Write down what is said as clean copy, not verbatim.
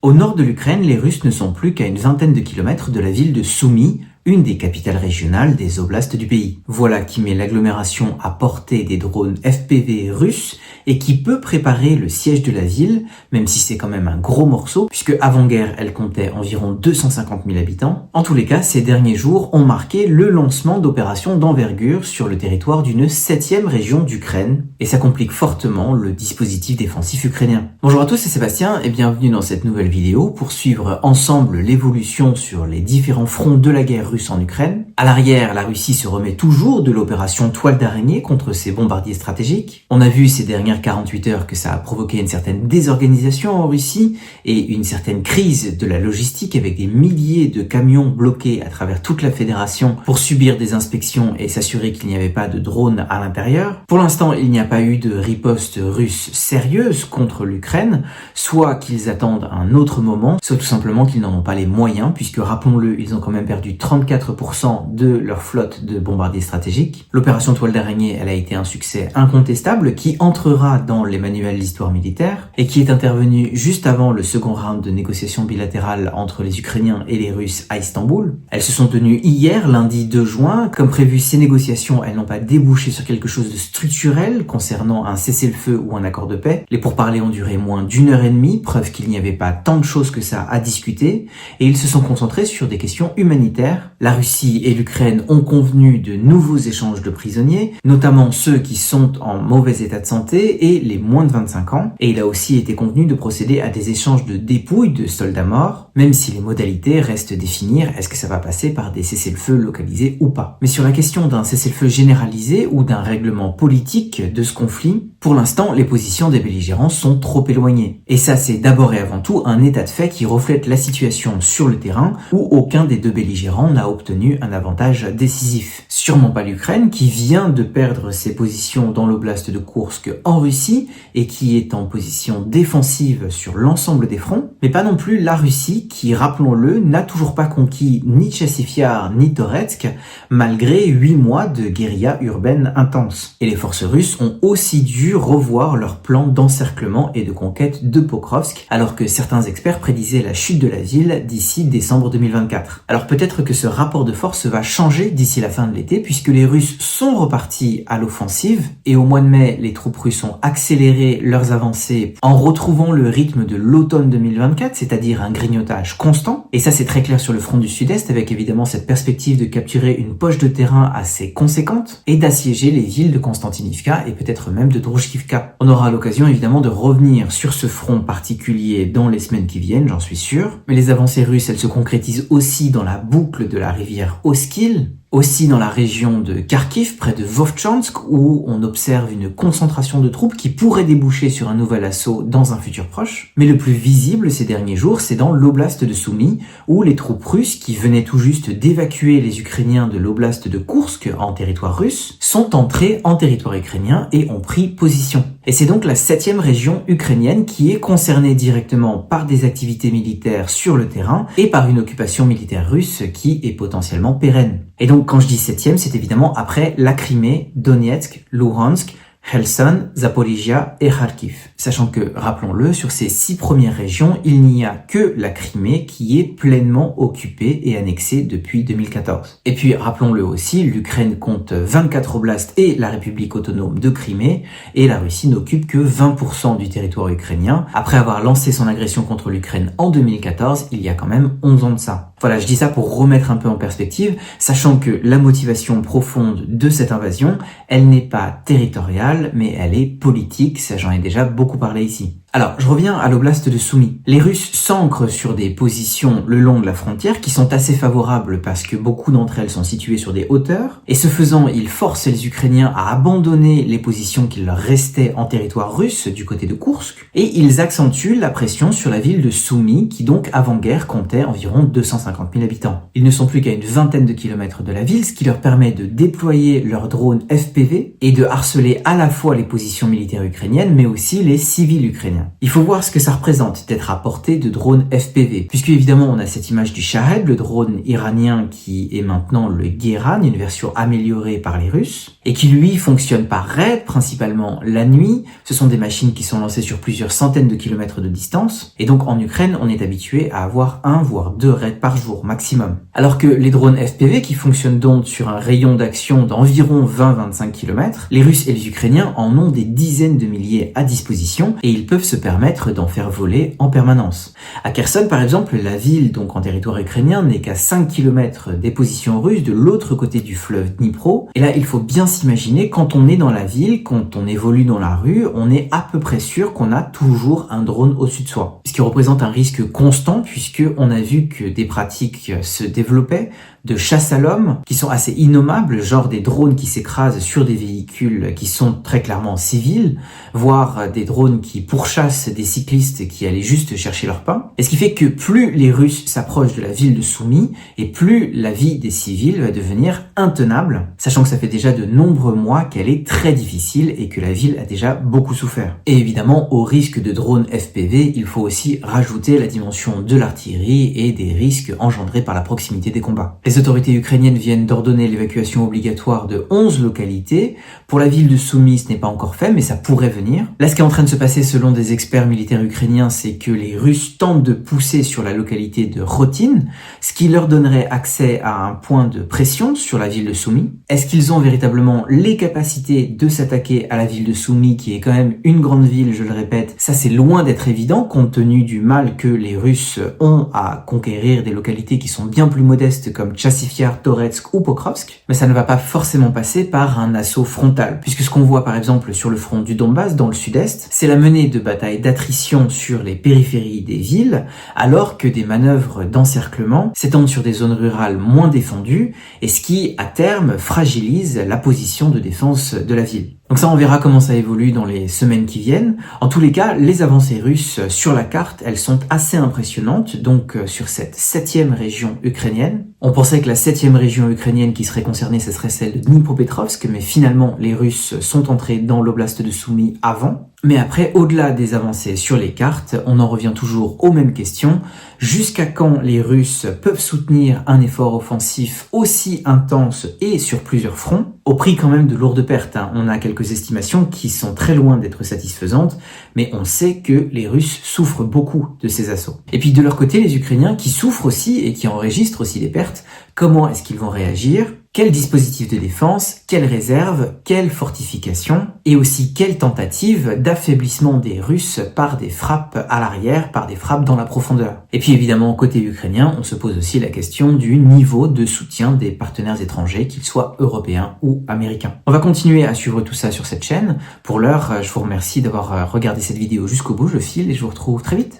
Au nord de l'Ukraine, les Russes ne sont plus qu'à une vingtaine de kilomètres de la ville de Soumy, une des capitales régionales des oblasts du pays. Voilà qui met l'agglomération à portée des drones FPV russes et qui peut préparer le siège de la ville, même si c'est quand même un gros morceau, puisque avant-guerre, elle comptait environ 250 000 habitants. En tous les cas, ces derniers jours ont marqué le lancement d'opérations d'envergure sur le territoire d'une 7e région d'Ukraine, et ça complique fortement le dispositif défensif ukrainien. Bonjour à tous, c'est Sébastien, et bienvenue dans cette nouvelle vidéo pour suivre ensemble l'évolution sur les différents fronts de la guerre russe en Ukraine. À l'arrière, la Russie se remet toujours de l'opération Toile d'araignée contre ses bombardiers stratégiques. On a vu ces dernières 48 heures que ça a provoqué une certaine désorganisation en Russie et une certaine crise de la logistique avec des milliers de camions bloqués à travers toute la fédération pour subir des inspections et s'assurer qu'il n'y avait pas de drones à l'intérieur. Pour l'instant, il n'y a pas eu de riposte russe sérieuse contre l'Ukraine, soit qu'ils attendent un autre moment, soit tout simplement qu'ils n'en ont pas les moyens, puisque rappelons-le, ils ont quand même perdu 34% de leur flotte de bombardiers stratégiques. L'opération Toile d'araignée, elle a été un succès incontestable qui entrera dans les manuels d'histoire militaire et qui est intervenu juste avant le second round de négociations bilatérales entre les Ukrainiens et les Russes à Istanbul. Elles se sont tenues hier, lundi 2 juin. Comme prévu, ces négociations, elles n'ont pas débouché sur quelque chose de structurel concernant un cessez-le-feu ou un accord de paix. Les pourparlers ont duré moins d'1h30, preuve qu'il n'y avait pas tant de choses que ça à discuter, et ils se sont concentrés sur des questions humanitaires. La Russie et l'Ukraine ont convenu de nouveaux échanges de prisonniers, notamment ceux qui sont en mauvais état de santé et les moins de 25 ans. Et il a aussi été convenu de procéder à des échanges de dépouilles de soldats morts, même si les modalités restent définir, est-ce que ça va passer par des cessez-le-feu localisés ou pas. Mais sur la question d'un cessez-le-feu généralisé ou d'un règlement politique de ce conflit, pour l'instant, les positions des belligérants sont trop éloignées. Et ça, c'est d'abord et avant tout un état de fait qui reflète la situation sur le terrain où aucun des deux belligérants n'a obtenu un avantage décisif. Sûrement pas l'Ukraine qui vient de perdre ses positions dans l'oblast de Koursk en Russie et qui est en position défensive sur l'ensemble des fronts, mais pas non plus la Russie qui, rappelons-le, n'a toujours pas conquis ni Tchassifiar ni Toretsk malgré 8 mois de guérilla urbaine intense. Et les forces russes ont aussi dû revoir leur plan d'encerclement et de conquête de Pokrovsk alors que certains experts prédisaient la chute de la ville d'ici décembre 2024. Alors peut-être que ce rapport de force va changer d'ici la fin de l'été puisque les Russes sont repartis à l'offensive et au mois de mai, les troupes russes ont accéléré leurs avancées en retrouvant le rythme de l'automne 2024, c'est-à-dire un grignotage constant. Et ça, c'est très clair sur le front du sud-est avec évidemment cette perspective de capturer une poche de terrain assez conséquente et d'assiéger les villes de Konstantinivka et peut-être même de Druzhkivka. On aura l'occasion évidemment de revenir sur ce front particulier dans les semaines qui viennent, j'en suis sûr. Mais les avancées russes, elles se concrétisent aussi dans la boucle de la rivière Oskil, aussi dans la région de Kharkiv, près de Vovchansk, où on observe une concentration de troupes qui pourrait déboucher sur un nouvel assaut dans un futur proche. Mais le plus visible ces derniers jours, c'est dans l'oblast de Soumy, où les troupes russes, qui venaient tout juste d'évacuer les Ukrainiens de l'oblast de Koursk en territoire russe, sont entrés en territoire ukrainien et ont pris position. Et c'est donc la 7e région ukrainienne qui est concernée directement par des activités militaires sur le terrain et par une occupation militaire russe qui est potentiellement pérenne. Et donc quand je dis 7e, c'est évidemment après la Crimée, Donetsk, Luhansk, Kherson, Zaporizhia et Kharkiv. Sachant que, rappelons-le, sur ces 6 premières régions, il n'y a que la Crimée qui est pleinement occupée et annexée depuis 2014. Et puis, rappelons-le aussi, l'Ukraine compte 24 oblasts et la République autonome de Crimée, et la Russie n'occupe que 20% du territoire ukrainien. Après avoir lancé son agression contre l'Ukraine en 2014, il y a quand même 11 ans de ça. Voilà, je dis ça pour remettre un peu en perspective, sachant que la motivation profonde de cette invasion, elle n'est pas territoriale, mais elle est politique, ça j'en ai déjà beaucoup parlé ici. Alors, je reviens à l'oblast de Soumy. Les Russes s'ancrent sur des positions le long de la frontière qui sont assez favorables parce que beaucoup d'entre elles sont situées sur des hauteurs. Et ce faisant, ils forcent les Ukrainiens à abandonner les positions qui leur restaient en territoire russe du côté de Koursk. Et ils accentuent la pression sur la ville de Soumy qui donc avant-guerre comptait environ 250 000 habitants. Ils ne sont plus qu'à une vingtaine de kilomètres de la ville, ce qui leur permet de déployer leurs drones FPV et de harceler à la fois les positions militaires ukrainiennes mais aussi les civils ukrainiens. ukrainiens. Il faut voir ce que ça représente d'être à portée de drones FPV, puisque évidemment on a cette image du Shahed, le drone iranien qui est maintenant le Gueran, une version améliorée par les Russes, et qui lui fonctionne par raid, principalement la nuit. Ce sont des machines qui sont lancées sur plusieurs centaines de kilomètres de distance, et donc en Ukraine on est habitué à avoir 1 voire 2 raids par jour maximum. Alors que les drones FPV qui fonctionnent donc sur un rayon d'action d'environ 20-25 km, les Russes et les Ukrainiens en ont des dizaines de milliers à disposition et ils peuvent se permettre d'en faire voler en permanence. À Kherson par exemple, la ville donc en territoire ukrainien n'est qu'à 5 km des positions russes de l'autre côté du fleuve Dnipro, et là il faut bien s'imaginer quand on est dans la ville, quand on évolue dans la rue, on est à peu près sûr qu'on a toujours un drone au-dessus de soi. Ce qui représente un risque constant puisque on a vu que des pratiques se développaient de chasse à l'homme qui sont assez innommables, genre des drones qui s'écrasent sur des véhicules qui sont très clairement civils, voire des drones qui pourchassent des cyclistes qui allaient juste chercher leur pain. Et ce qui fait que plus les Russes s'approchent de la ville de Soumy, et plus la vie des civils va devenir intenable, sachant que ça fait déjà de nombreux mois qu'elle est très difficile et que la ville a déjà beaucoup souffert. Et évidemment, au risque de drones FPV, il faut aussi rajouter la dimension de l'artillerie et des risques engendrés par la proximité des combats. Les autorités ukrainiennes viennent d'ordonner l'évacuation obligatoire de 11 localités. Pour la ville de Soumy, ce n'est pas encore fait, mais ça pourrait venir. Là, ce qui est en train de se passer selon des experts militaires ukrainiens, c'est que les Russes tentent de pousser sur la localité de Rotin, ce qui leur donnerait accès à un point de pression sur la ville de Soumy. Est-ce qu'ils ont véritablement les capacités de s'attaquer à la ville de Soumy, qui est quand même une grande ville, je le répète? Ça, c'est loin d'être évident, compte tenu du mal que les Russes ont à conquérir des localités qui sont bien plus modestes comme Chassifiar, Toretsk ou Pokrovsk, mais ça ne va pas forcément passer par un assaut frontal, puisque ce qu'on voit par exemple sur le front du Donbass, dans le sud-est, c'est la menée de batailles d'attrition sur les périphéries des villes, alors que des manœuvres d'encerclement s'étendent sur des zones rurales moins défendues, et ce qui, à terme, fragilise la position de défense de la ville. Donc ça, on verra comment ça évolue dans les semaines qui viennent. En tous les cas, les avancées russes sur la carte, elles sont assez impressionnantes. Donc sur cette 7e région ukrainienne, on pensait que la 7e région ukrainienne qui serait concernée, ce serait celle de Dnipropetrovsk, mais finalement, les Russes sont entrés dans l'oblast de Soumy avant. Mais après, au-delà des avancées sur les cartes, on en revient toujours aux mêmes questions. Jusqu'à quand les Russes peuvent soutenir un effort offensif aussi intense et sur plusieurs fronts, au prix quand même de lourdes pertes, hein. On a quelques estimations qui sont très loin d'être satisfaisantes, mais on sait que les Russes souffrent beaucoup de ces assauts. Et puis de leur côté, les Ukrainiens qui souffrent aussi et qui enregistrent aussi des pertes, comment est-ce qu'ils vont réagir ? Quel dispositif de défense, quelles réserves, quelles fortifications, et aussi quelles tentatives d'affaiblissement des Russes par des frappes à l'arrière, par des frappes dans la profondeur. Et puis évidemment, côté ukrainien, on se pose aussi la question du niveau de soutien des partenaires étrangers, qu'ils soient européens ou américains. On va continuer à suivre tout ça sur cette chaîne. Pour l'heure, je vous remercie d'avoir regardé cette vidéo jusqu'au bout, je file et je vous retrouve très vite.